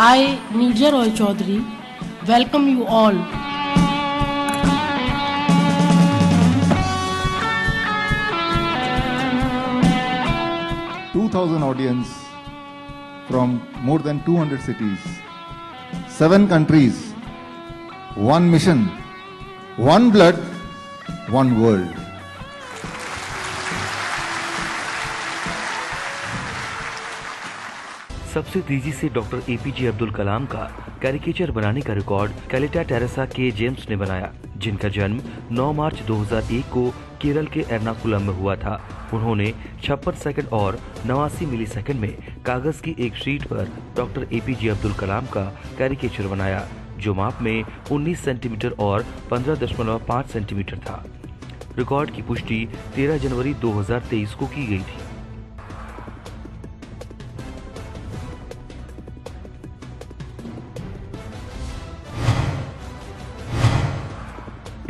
I, Nirja Roy Chaudhary, welcome you all. 2,000 audience from more than 200 cities, 7 countries, 1 mission, 1 blood, 1 world. सबसे तेजी से doctor APJ Abdul Kalam का caricature बनाने का record कैलिटा Teresa के जेम्स ने बनाया, जिनका जन्म 9 मार्च 2001 को केरल के एर्नाकुलम में हुआ था। उन्होंने 56 सेकंड और 89 मिलीसेकंड में कागज की एक शीट पर डॉक्टर एपीजे अब्दुल कलाम का कैरिकेचर बनाया, जो माप में 19 सेंटीमीटर और 15.5 सेंटीमीटर था। रिकॉर्ड की पुष्टि 13 जनवरी 2023 को की गई थी।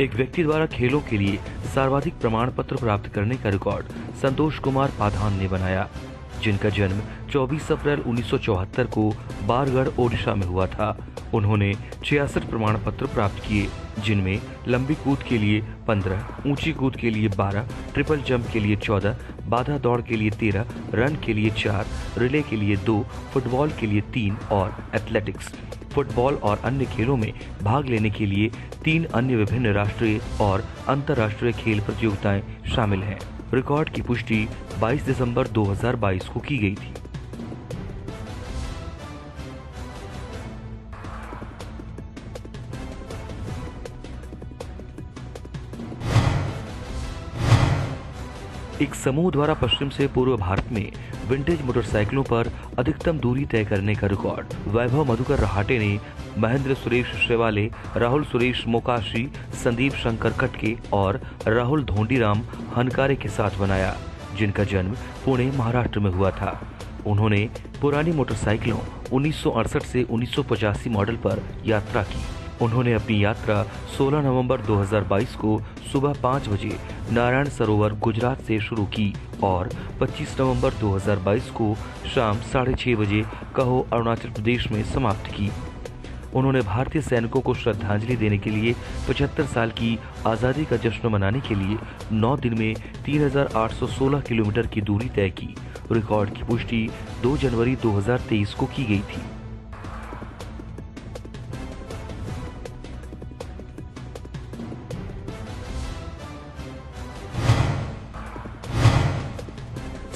एक व्यक्ति द्वारा खेलों के लिए सर्वाधिक प्रमाण पत्र प्राप्त करने का रिकॉर्ड संतोष कुमार पाधान ने बनाया, जिनका जन्म 24 अप्रैल 1974 को बारगढ़ ओडिशा में हुआ था। उन्होंने 66 प्रमाण पत्र प्राप्त किए, जिनमें लंबी कूद के लिए 15, ऊंची कूद के लिए 12, ट्रिपल जंप के लिए 14, बाधा दौड़ के लिए 13, रन के लिए 4, रिले के लिए 2, फुटबॉल के लिए 3 और एथलेटिक्स, फुटबॉल और अन्य खेलों में भाग लेने के लिए 3 अन्य विभिन्न राष्ट्रीय और अंतर्राष्ट्रीय खेल प्रतियोगिताएं शामिल हैं। रिकॉर्ड की पुष्टि 22 दिसंबर 2022 को की गई थी। एक समूह द्वारा पश्चिम से पूर्व भारत में विंटेज मोटरसाइकिलों पर अधिकतम दूरी तय करने का रिकॉर्ड वैभव मधुकर रहाटे ने महेंद्र सुरेश शेवाले, राहुल सुरेश मोकाशी, संदीप शंकर कटके और राहुल धोंडीराम हनकारे के साथ बनाया, जिनका जन्म पुणे महाराष्ट्र में हुआ था। उन्होंने पुरानी मोटरसाइकिलों 1968 से 1985 मॉडल पर यात्रा की। उन्होंने अपनी यात्रा 16 नवंबर 2022 को सुबह 5 बजे नारायण सरोवर गुजरात से शुरू की और 25 नवंबर 2022 को शाम 6:30 बजे कहो अरुणाचल प्रदेश में समाप्त की। उन्होंने भारतीय सैनिकों को श्रद्धांजलि देने के लिए 75 साल की आज़ादी का जश्न मनाने के लिए 9 दिन में 3816 किलोमीटर की दूरी तय की। रिकॉर्ड की पुष्टि 2 जनवरी 2023 को की गई थी।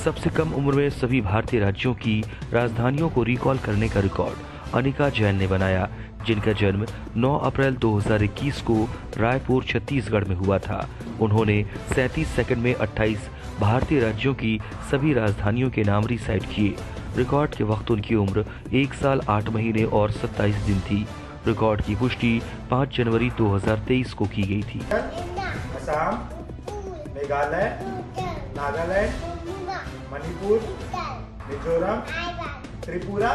सबसे कम उम्र में सभी भारतीय राज्यों की राजधानियों को रिकॉल करने का रिकॉर्ड अनिका जैन ने बनाया, जिनका जन्म 9 अप्रैल 2021 को रायपुर छत्तीसगढ़ में हुआ था। उन्होंने 37 सेकंड में 28 भारतीय राज्यों की सभी राजधानियों के नाम रिसाइट किए। रिकॉर्ड के वक्त उनकी उम्र 1 साल 8 महीने और 27 दिन थी। रिकॉर्ड की पुष्टि 5 जनवरी 2023 को की गई थी। असम, मेघालय, नागालैंड, मणिपुर, मिजोरम, त्रिपुरा।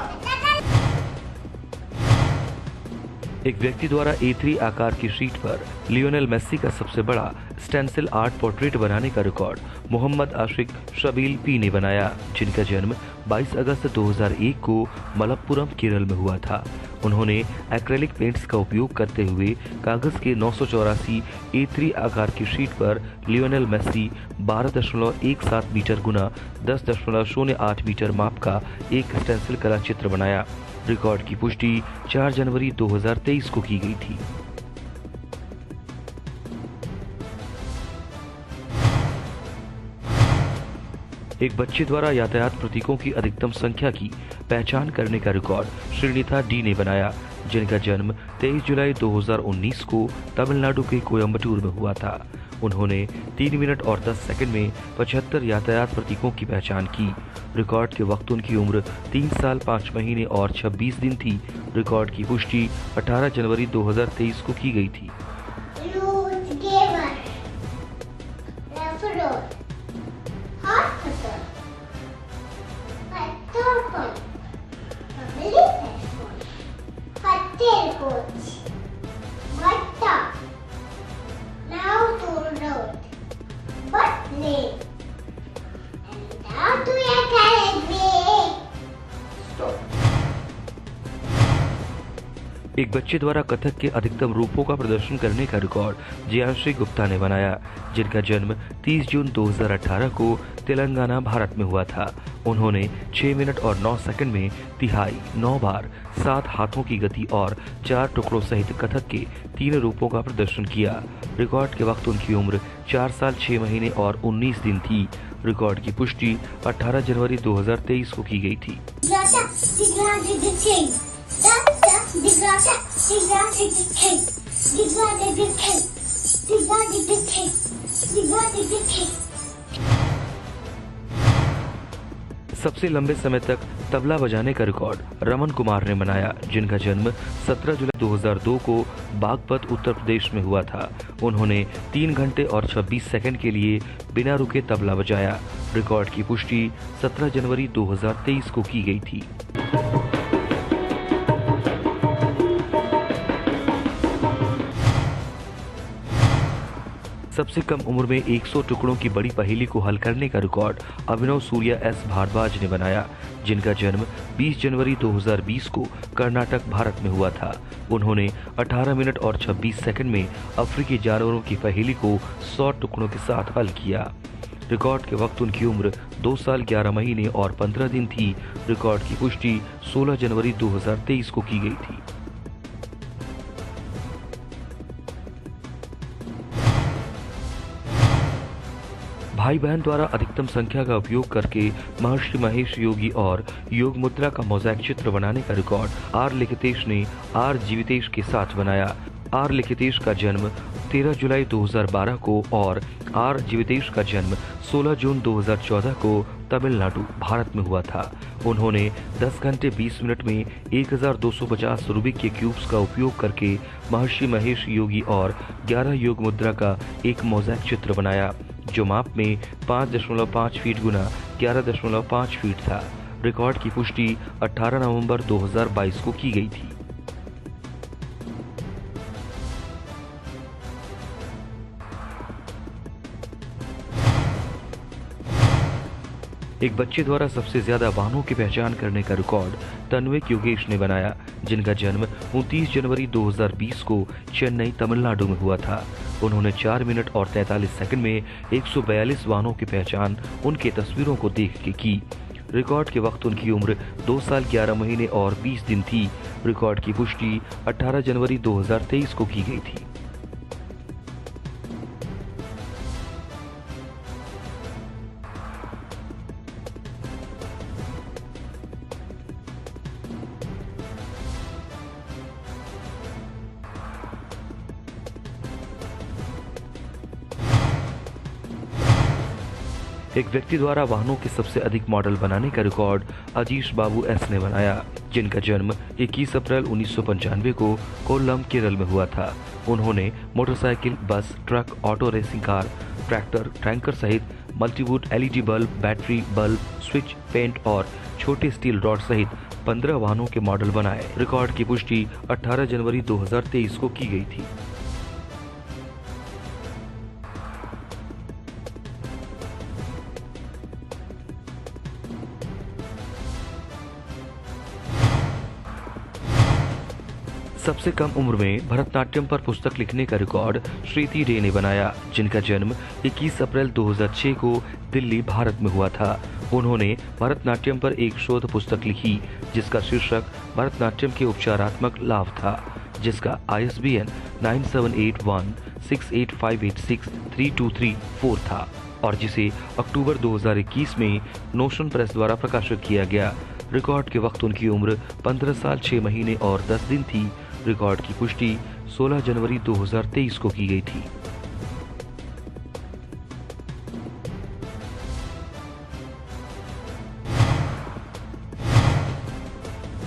एक व्यक्ति द्वारा A3 आकार की शीट पर लियोनेल मेसी का सबसे बड़ा स्टेंसिल आर्ट पोर्ट्रेट बनाने का रिकॉर्ड मोहम्मद आशिक शबील पी ने बनाया, जिनका जन्म 22 अगस्त 2001 को मलप्पुरम केरल में हुआ था। उन्होंने एक्रेलिक पेंट्स का उपयोग करते हुए कागज के 984 A3 आकार की शीट पर लियोनेल मेसी 12.17 मीटर गुना 10.08 मीटर माप का एक स्टेंसिल कला चित्र बनाया। रिकॉर्ड की पुष्टि 4 जनवरी 2023 को की गई थी। एक बच्चे द्वारा यातायात प्रतीकों की अधिकतम संख्या की पहचान करने का रिकॉर्ड श्रीनिथा डी ने बनाया, जिनका जन्म 23 जुलाई 2019 को तमिलनाडु के कोयम्बटूर में हुआ था। उन्होंने 3 मिनट और 10 सेकंड में 75 यातायात प्रतीकों की पहचान की। रिकॉर्ड के वक्त उनकी उम्र 3 साल 5 महीने और 26 दिन थी। रिकॉर्ड की पुष्टि 18 जनवरी 2023 को की गई थी। एक बच्चे द्वारा कथक के अधिकतम रूपों का प्रदर्शन करने का रिकॉर्ड जियांशी गुप्ता ने बनाया, जिनका जन्म 30 जून 2018 को तेलंगाना, भारत में हुआ था। उन्होंने 6 मिनट और 9 सेकंड में तिहाई 9 बार 7 हाथों की गति और 4 टुकड़ों सहित कथक के 3 रूपों का प्रदर्शन किया। रिकॉर्ड के वक्त उनकी उम्र 4 साल 6 महीने और 19 दिन थी। रिकॉर्ड की पुष्टि 18 जनवरी 2023 को की गई थी। सबसे लंबे समय तक तबला बजाने का रिकॉर्ड रमन कुमार ने बनाया, जिनका जन्म 17 जुलाई 2002 को बागपत, उत्तर प्रदेश में हुआ था। उन्होंने 3 घंटे और 26 सेकंड के लिए बिना रुके तबला बजाया। रिकॉर्ड की पुष्टि 17 जनवरी 2023 को की गई थी। सबसे कम उम्र में 100 टुकड़ों की बड़ी पहेली को हल करने का रिकॉर्ड अभिनव सूर्या एस भारद्वाज ने बनाया, जिनका जन्म 20 जनवरी 2020 को कर्नाटक, भारत में हुआ था। उन्होंने 18 मिनट और 26 सेकंड में अफ्रीकी जानवरों की पहेली को 100 टुकड़ों के साथ हल किया। रिकॉर्ड के वक्त उनकी उम्र 2 साल 11 महीने और 15 दिन थी। रिकॉर्ड की पुष्टि 16 जनवरी 2023 को की गई थी। भाई बहन द्वारा अधिकतम संख्या का उपयोग करके महर्षि महेश योगी और योग मुद्रा का मोज़ेक चित्र बनाने का रिकॉर्ड आर लिखितेश ने आर जीवितेश के साथ बनाया। आर लिखितेश का जन्म 13 जुलाई 2012 को और आर जीवितेश का जन्म 16 जून 2014 को तमिलनाडु, भारत में हुआ था। उन्होंने 10 घंटे 20 मिनट में 1250 रूबिक के क्यूब्स का उपयोग करके महर्षि महेश योगी और 11 योग मुद्रा का एक मोज़ेक चित्र बनाया, जो माप में 5.5 फीट गुना 11.5 फीट था। रिकॉर्ड की पुष्टि 18 नवंबर 2022 को की गई थी। एक बच्चे द्वारा सबसे ज्यादा वाहनों की पहचान करने का रिकॉर्ड तन्विक योगेश ने बनाया, जिनका जन्म 29 जनवरी 2020 को चेन्नई, तमिलनाडु में हुआ था। उन्होंने 4 मिनट और 43 सेकंड में 142 वाहनों की पहचान उनके तस्वीरों को देख के की। रिकॉर्ड के वक्त उनकी उम्र 2 साल 11 महीने और 20 दिन थी। रिकॉर्ड की पुष्टि 18 जनवरी 2023 को की गई थी। एक व्यक्ति द्वारा वाहनों के सबसे अधिक मॉडल बनाने का रिकॉर्ड अजीश बाबू एस ने बनाया, जिनका जन्म 21 अप्रैल 1995 को कोल्लम, केरल में हुआ था। उन्होंने motorcycle, bus, truck, auto, racing car, tractor, tanker सहित multiwood, LED bulb, battery, bulb, switch, paint और छोटे स्टील रॉड सहित 15 वाहनों के मॉडल बनाए। रिकॉर्ड की पुष्टि 18 जनवरी 2023 को की गई थी। सबसे कम उम्र में भरतनाट्यम पर पुस्तक लिखने का रिकॉर्ड श्रीति डे ने बनाया, जिनका जन्म 21 अप्रैल 2006 को दिल्ली, भारत में हुआ था। उन्होंने भरतनाट्यम पर एक शोध पुस्तक लिखी, जिसका शीर्षक भरतनाट्यम के उपचारात्मक लाभ था, जिसका ISBN 97816858632334 था और जिसे अक्टूबर 2021 में नोशन प्रेस द्वारा प्रकाशित किया गया। रिकॉर्ड के वक्त उनकी उम्र 15 साल 6 महीने और 10 दिन थी। रिकॉर्ड की पुष्टि 16 जनवरी 2023 को की गई थी।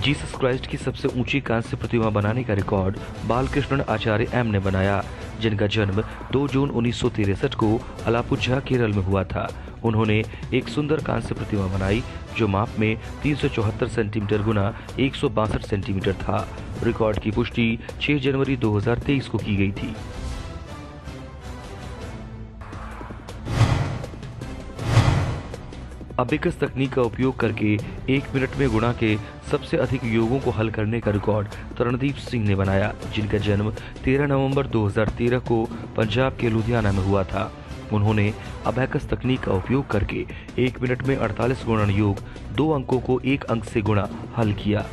जीसस क्राइस्ट की सबसे ऊंची कांस्य प्रतिमा बनाने का रिकॉर्ड बालकृष्ण आचार्य एम ने बनाया, जिनका जन्म 2 जून 1963 को अलापुझा, केरल में हुआ था। उन्होंने एक सुंदर कांस्य प्रतिमा बनाई, जो माप में 374 सेंटीमीटर गुना 162 सेंटीमीटर था। रिकॉर्ड की पुष्टि 6 जनवरी 2023 को की गई थी। अबेकस तकनीक का उपयोग करके 1 मिनट में गुणा के सबसे अधिक योगों को हल करने का रिकॉर्ड तरणदीप सिंह ने बनाया, जिनका जन्म 13 नवंबर 2013 को पंजाब के लुधियाना में हुआ था। उन्होंने अबेकस तकनीक का उपयोग करके 1 मिनट में 48 गुणन योग 2 अंकों को 1 अंक से गुणा हल किया,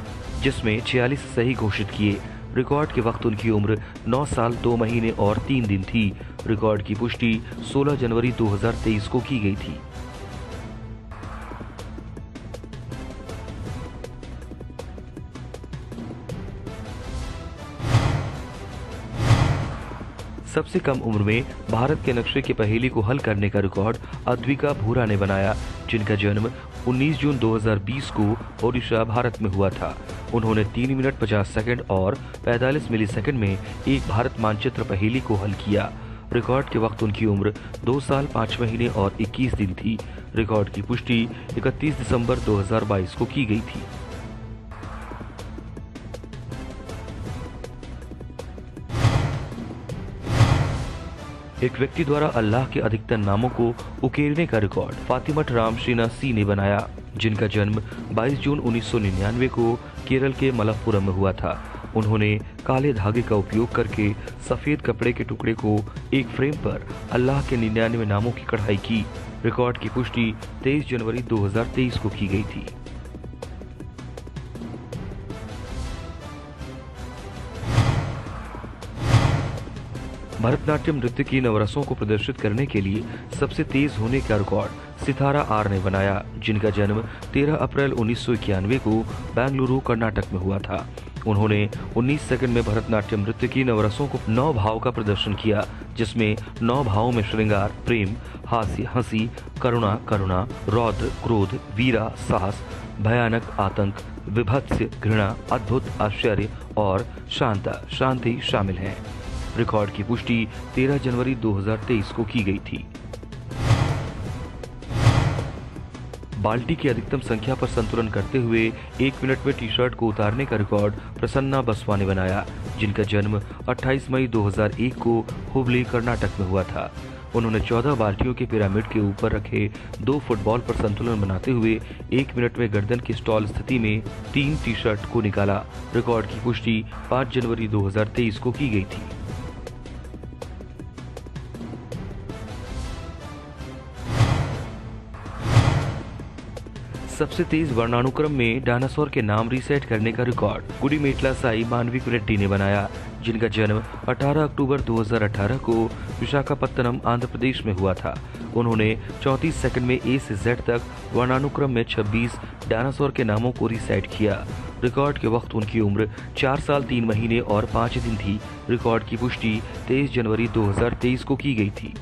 जिसमें 46 सही घोषित किए। रिकॉर्ड के वक्त उनकी उम्र 9 साल 2 महीने और 3 दिन थी। रिकॉर्ड की पुष्टि 16 जनवरी 2023 को की गई थी। सबसे कम उम्र में भारत के नक्शे की पहेली को हल करने का रिकॉर्ड अद्विका भूरा ने बनाया, जिनका जन्म 19 जून 2020 को ओडिशा, भारत में हुआ था। उन्होंने 3 मिनट 50 सेकंड और 45 मिलीसेकंड में एक भारत मानचित्र पहेली को हल किया। रिकॉर्ड के वक्त उनकी उम्र 2 साल 5 महीने और 21 दिन थी। रिकॉर्ड की पुष्टि 31 दिसंबर 2022 को की गई थी। एक व्यक्ति द्वारा अल्लाह के अधिकतर नामों को उकेरने का रिकॉर्ड फातिमत राम शीना सी ने बनाया, जिनका जन्म 22 जून 1999 को केरल के मलप्पुरम में हुआ था। उन्होंने काले धागे का उपयोग करके सफेद कपड़े के टुकड़े को एक फ्रेम पर अल्लाह के 99 नामों की कढ़ाई की। रिकॉर्ड की पुष्टि 23 जनवरी 2023 को की गई थी। भरतनाट्यम नृत्य की नवरसों को प्रदर्शित करने के लिए सबसे तेज होने का रिकॉर्ड सितारा आर ने बनाया, जिनका जन्म 13 अप्रैल 1991 को बेंगलुरु, कर्नाटक में हुआ था। उन्होंने 19 सेकंड में भरतनाट्यम नृत्य की नवरसों को 9 भाव का प्रदर्शन किया, जिसमें 9 भावों में श्रृंगार, प्रेम, हास्य, हंसी, करुणा, रौद्र, क्रोध, वीरा, साहस, भयानक, आतंक, विभत्स, घृणा, अद्भुत, आश्चर्य और शांति शामिल हैं। रिकॉर्ड की पुष्टि 13 जनवरी 2023 को की गई थी। बाल्टी की अधिकतम संख्या पर संतुलन करते हुए 1 मिनट में टी शर्ट को उतारने का रिकॉर्ड प्रसन्ना बसवा ने बनाया, जिनका जन्म 28 मई 2001 को हुबली, कर्नाटक में हुआ था। उन्होंने 14 बाल्टियों के पिरामिड के ऊपर रखे 2 फुटबॉल पर संतुलन बनाते हुए 1 मिनट में गर्दन की स्टॉल स्थिति में 3 टी शर्ट को निकाला। रिकॉर्ड की पुष्टि 5 जनवरी 2023 को की गई थी। सबसे तेज वर्णानुक्रम में डायनासोर के नाम रीसेट करने का रिकॉर्ड गुडीमेटला साई मानविक रेड्डी ने बनाया, जिनका जन्म 18 अक्टूबर 2018 को विशाखापत्तनम, आंध्र प्रदेश में हुआ था। उन्होंने 34 सेकंड में ए से जेड तक वर्णानुक्रम में 26 डायनासोर के नामों को रीसेट किया। रिकॉर्ड के वक्त उनकी उम्र 4 साल 3 महीने और 5 दिन थी। रिकॉर्ड की पुष्टि 23 जनवरी 2023 को की गई थी।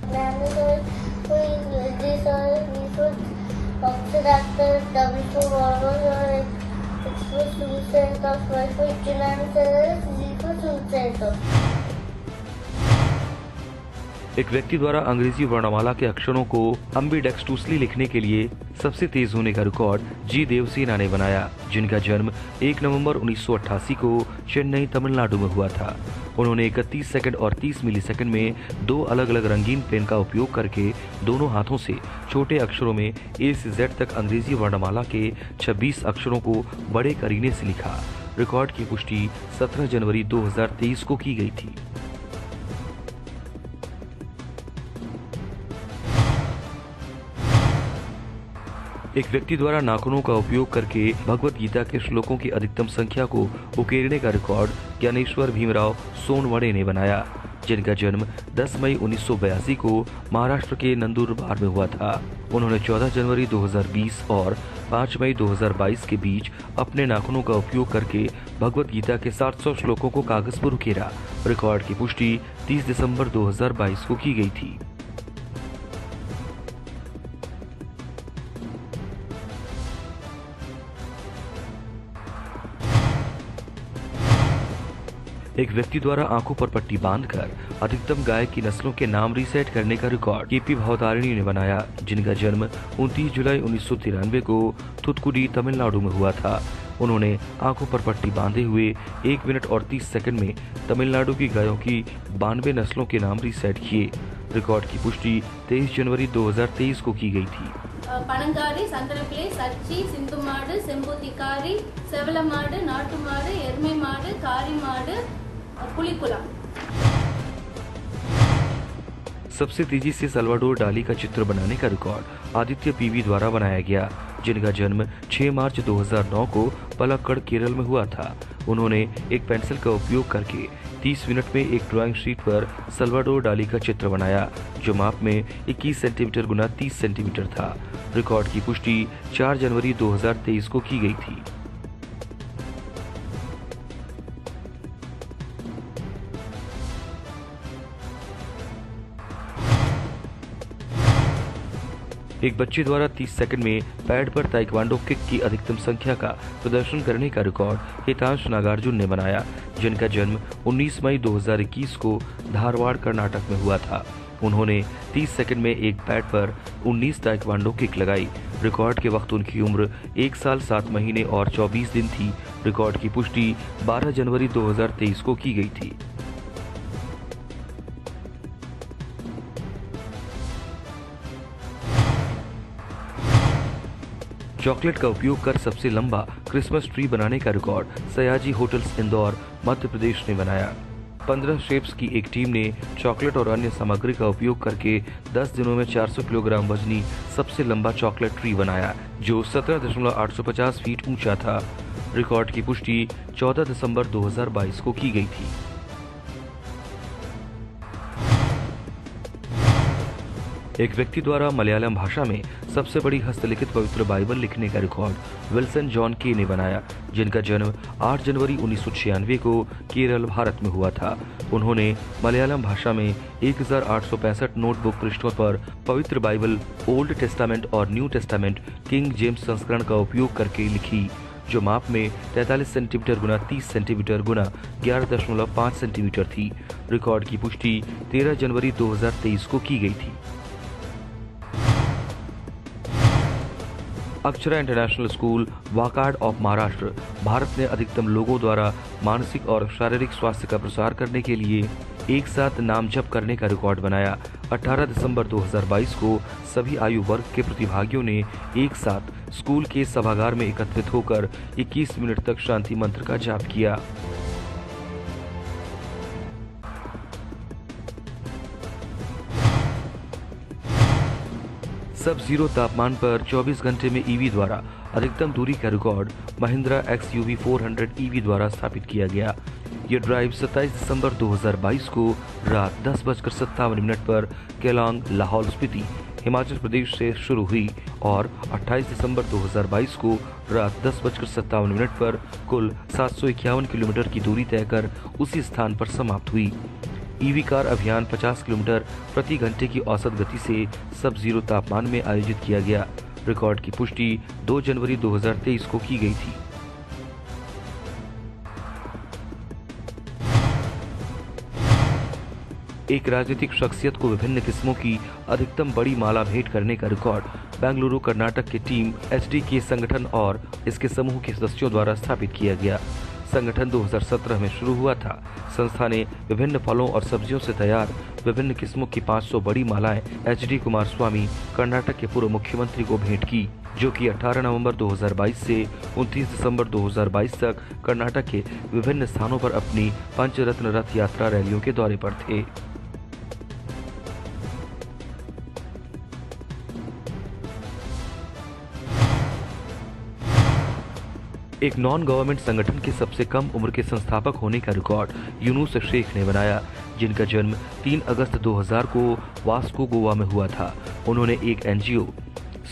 एक व्यक्ति द्वारा अंग्रेजी वर्णमाला के अक्षरों को अम्बिडेक्सटूसली लिखने के लिए सबसे तेज होने का रिकॉर्ड जी देवसेना ने बनाया, जिनका जन्म 1 नवंबर 1988 को चेन्नई, तमिलनाडु में हुआ था। उन्होंने 31 सेकंड और 30 मिलीसेकंड में 2 अलग अलग रंगीन पेन का उपयोग करके दोनों हाथों से छोटे अक्षरों में ए से जेड तक अंग्रेजी वर्णमाला के 26 अक्षरों को बड़े करीने से लिखा। रिकॉर्ड की पुष्टि 17 जनवरी 2023 को की गई थी। एक व्यक्ति द्वारा नाखूनों का उपयोग करके भगवत गीता के श्लोकों की अधिकतम संख्या को उकेरने का रिकॉर्ड ज्ञानेश्वर भीमराव सोनवड़े ने बनाया, जिनका जन्म 10 मई 1982 को महाराष्ट्र के नंदुरबार में हुआ था। उन्होंने 14 जनवरी 2020 और 5 मई 2022 के बीच अपने नाखूनों का उपयोग करके भगवत गीता के 700 श्लोकों को कागज पर उकेरा। रिकॉर्ड की पुष्टि 30 दिसंबर 2022 को की गई थी। एक व्यक्ति द्वारा आंखों पर पट्टी बांधकर अधिकतम गाय की नस्लों के नाम रीसेट करने का रिकॉर्ड केपी भवतारिणी ने बनाया, जिनका जन्म 29 जुलाई 1993 को थुथकुडी, तमिलनाडु में हुआ था। उन्होंने आंखों पर पट्टी बांधे हुए 1 मिनट और 30 सेकंड में तमिलनाडु की गायों की 92 नस्लों के नाम रीसेट किए। रिकॉर्ड की पुष्टि 23 जनवरी 2023 को की गई थी। பனங்காரி, சந்தனப்பிள்ளை, சச்சி, சிந்து மாடு, செம்பூத்திக்காரி, செவல மாடு, நாட்டு மாடு, எருமை மாடு, காரி மாடு, புலிக்குளம்। सबसे तेजी से सल्वाडोर डाली का चित्र बनाने का रिकॉर्ड आदित्य पीवी द्वारा बनाया गया, जिनका जन्म 6 मार्च 2009 को पलक्कड़, केरल में हुआ था। उन्होंने एक पेंसिल का उपयोग करके 30 मिनट में एक ड्राइंग शीट पर सल्वाडोर डाली का चित्र बनाया, जो माप में 21 सेंटीमीटर गुना 30 सेंटीमीटर था। रिकॉर्ड की पुष्टि 4 जनवरी 2023 को की गई थी। एक बच्चे द्वारा 30 सेकंड में पैड पर ताइक्वांडो किक की अधिकतम संख्या का प्रदर्शन करने का रिकॉर्ड हितांश नागार्जुन ने बनाया, जिनका जन्म 19 मई 2021 को धारवाड़, कर्नाटक में हुआ था। उन्होंने 30 सेकंड में एक पैड पर 19 ताइक्वांडो किक लगाई। रिकॉर्ड के वक्त उनकी उम्र 1 साल 7 महीने और 24 दिन थी। रिकॉर्ड की पुष्टि 12 जनवरी 2023 को की गई थी। चॉकलेट का उपयोग कर सबसे लंबा क्रिसमस ट्री बनाने का रिकॉर्ड सयाजी होटल्स, इंदौर, मध्य प्रदेश ने बनाया। 15 शेफ्स की एक टीम ने चॉकलेट और अन्य सामग्री का उपयोग करके 10 दिनों में 400 किलोग्राम वजनी सबसे लंबा चॉकलेट ट्री बनाया, जो 17.850 फीट ऊंचा था। रिकॉर्ड की पुष्टि 14 दिसंबर 2022 को की गई थी। एक व्यक्ति द्वारा मलयालम भाषा में सबसे बड़ी हस्तलिखित पवित्र बाइबल लिखने का रिकॉर्ड विल्सन जॉन के ने बनाया, जिनका जन्म 8 जनवरी 1996 को केरल, भारत में हुआ था। उन्होंने मलयालम भाषा में 1865 नोटबुक पृष्ठों पर पवित्र बाइबल, ओल्ड टेस्टामेंट और न्यू टेस्टामेंट किंग जेम्स संस्करण का उपयोग करके लिखी, जो माप में 43 सेंटीमीटर गुना 30 सेंटीमीटर गुना 11.5 सेंटीमीटर थी। रिकॉर्ड की पुष्टि 13 जनवरी 2023 को की गई थी। Akshara International School, Wakad of Maharashtra, Bharat ने अधिकतम लोगों द्वारा मानसिक और शारीरिक स्वास्थ्य का प्रसार करने के लिए एक साथ नाम जप करने का रिकॉर्ड बनाया। 18 दिसंबर 2022 को सभी आयु वर्ग के प्रतिभागियों ने एक साथ स्कूल के सभागार में एकत्रित होकर 21 मिनट तक शांति मंत्र का जाप किया। सब जीरो तापमान पर 24 घंटे में ईवी द्वारा अधिकतम दूरी का रिकॉर्ड महिंद्रा XUV 400 ईवी द्वारा स्थापित किया गया। ये ड्राइव 27 दिसंबर 2022 को रात 10:57 पर केलांग, लाहौल स्पीति, हिमाचल प्रदेश से शुरू हुई और 28 दिसंबर 2022 को रात 10:57 पर कुल 751 किलोमीटर की दूरी तय कर उसी स्थान पर समाप्त हुई। ईवी कार अभियान 50 किलोमीटर प्रति घंटे की औसत गति से सब जीरो तापमान में आयोजित किया गया। रिकॉर्ड की पुष्टि 2 जनवरी 2023 को की गई थी। एक राजनीतिक शख्सियत को विभिन्न किस्मों की अधिकतम बड़ी माला भेंट करने का रिकॉर्ड बेंगलुरु, कर्नाटक की टीम HD के संगठन और इसके समूह के सदस्यों द्वारा स्थापित किया गया। संगठन 2017 में शुरू हुआ था। संस्था ने विभिन्न फलों और सब्जियों से तैयार विभिन्न किस्मों की 500 बड़ी मालाएं HD कुमारस्वामी, कर्नाटक के पूर्व मुख्यमंत्री को भेंट की, जो कि 18 नवंबर 2022 से 29 दिसंबर 2022 तक कर्नाटक के विभिन्न स्थानों पर अपनी पंचरत्न रथ यात्रा रैलियों के दौरे पर थे। एक नॉन गवर्नमेंट संगठन के सबसे कम उम्र के संस्थापक होने का रिकॉर्ड यूनुस शेख ने बनाया, जिनका जन्म 3 अगस्त 2000 को वास्को, गोवा में हुआ था। उन्होंने एक NGO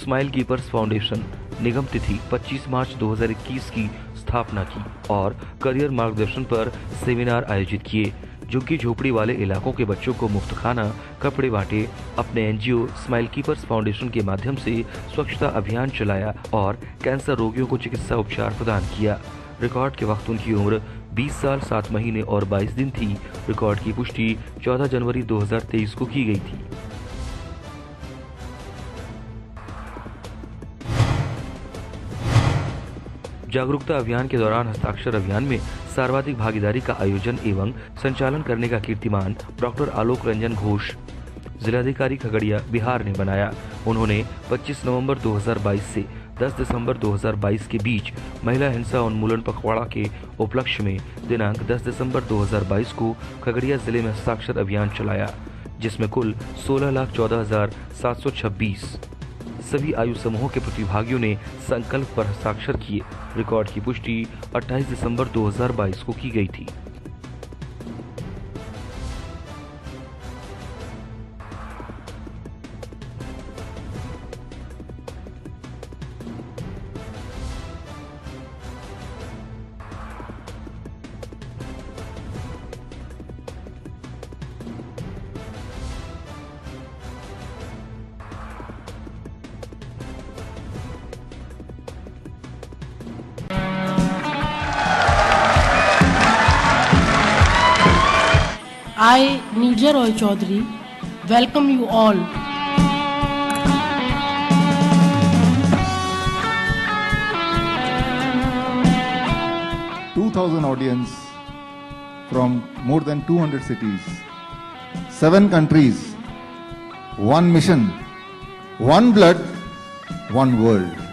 स्माइल कीपर्स फाउंडेशन निगम तिथि 25 मार्च 2021 की स्थापना की और करियर मार्गदर्शन पर सेमिनार आयोजित किए। झुग्गी झोपड़ी वाले इलाकों के बच्चों को मुफ्त खाना, कपड़े बांटे। अपने NGO स्माइल कीपर्स फाउंडेशन के माध्यम से स्वच्छता अभियान चलाया और कैंसर रोगियों को चिकित्सा उपचार प्रदान किया। रिकॉर्ड के वक्त उनकी उम्र 20 साल 7 महीने और 22 दिन थी। रिकॉर्ड की पुष्टि 14 जनवरी 2023 को की गई थी। जागरूकता अभियान के दौरान हस्ताक्षर अभियान में सर्वाधिक भागीदारी का आयोजन एवं संचालन करने का कीर्तिमान डॉक्टर आलोक रंजन घोष जिलाधिकारी खगड़िया बिहार ने बनाया। उन्होंने 25 नवंबर 2022 से 10 दिसंबर 2022 के बीच महिला हिंसा उन्मूलन पखवाड़ा के उपलक्ष्य में दिनांक 10 दिसंबर 2022 को खगड़िया जिले में हस्ताक्षर अभियान चलाया, जिसमें कुल 16,14,726 सभी आयु समूहों के प्रतिभागियों ने संकल्प पर हस्ताक्षर किए। रिकॉर्ड की पुष्टि 28 दिसंबर 2022 को की गई थी। I, Neerja Roy Chaudhary, welcome you all. audience from more than 200 cities, 7 countries, one mission, one blood, one world.